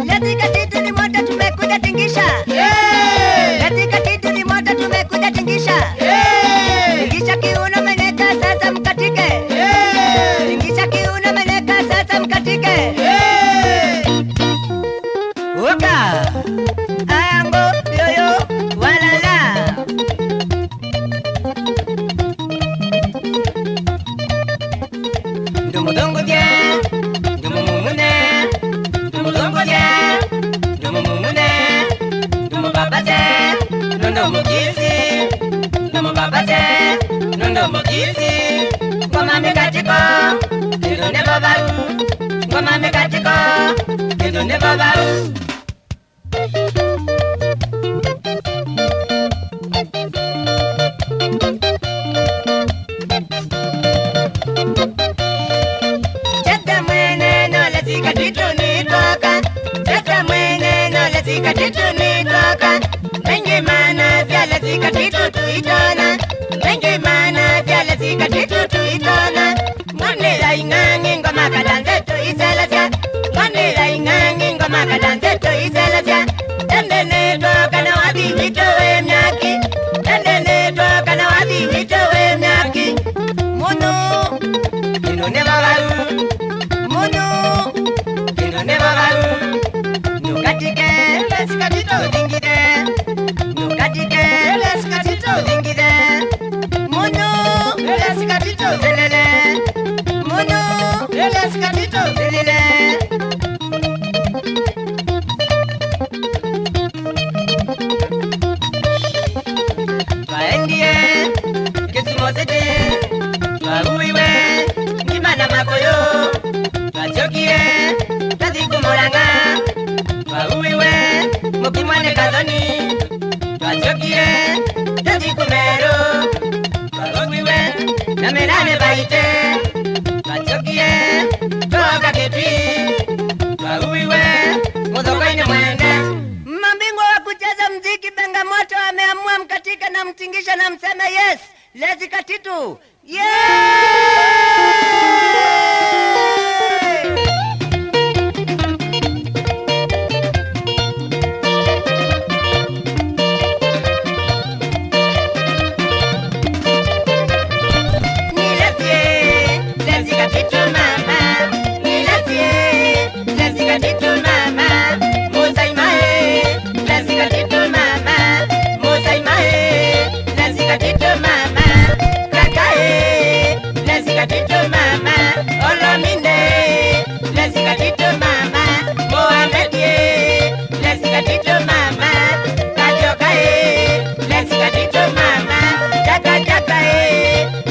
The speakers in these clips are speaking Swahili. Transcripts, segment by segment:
Katika kitu ni moto tumekuja tingisha. Katika kitu ni moto tumekuja tingisha. Tingisha kiuno meneka sasa mkatike. Tingisha kiuno meneka sasa mkatike. Oka ayango yoyo walala. Ndomodongo je, ndomomumune. Ndomodongo je, ndomomumune. Ndomobabate, nondomokizi. Ndomobabate, nondomokizi. Ngoma mikatiko, kendo ne babaru. Ngoma mikatiko, kendo ne babaru. Chata mwene no lazika titu nitoka. Chata mwene no lazika titu nitoka. Mengi mana vya lazika titu tuitona. Mengi mana vya lazika titu tuitona. Mwone la ingangi ngoma kadanze tu iselazia. Mwone la ingangi ngoma kadanze tu iselazia. Endene toka na wadi wito we mnyaki. Endene toka na wadi wito we mnyaki. Munu kino ne babaru. Munu kino ne babaru. Nukatike lesikatito dingide. Nukatike lesikatito dingide. Munu lesikatito zelele. Munu lesikatito zelele. Twaendie kisimosete. Twabuiwe ngimana makoyo. Twachokie tazikumulanga. Twabuiwe mukimwane kazoni. Twachokie tazikumero. Twabuiwe namerane baite. Twachokie toka ketwi. Twabuiwe muzokoine mwende. Mabingwa wa kucheza mziki Bengamoto ameamua mkatika na mtingisha na mseme yes. Lezi katitu.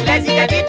Let's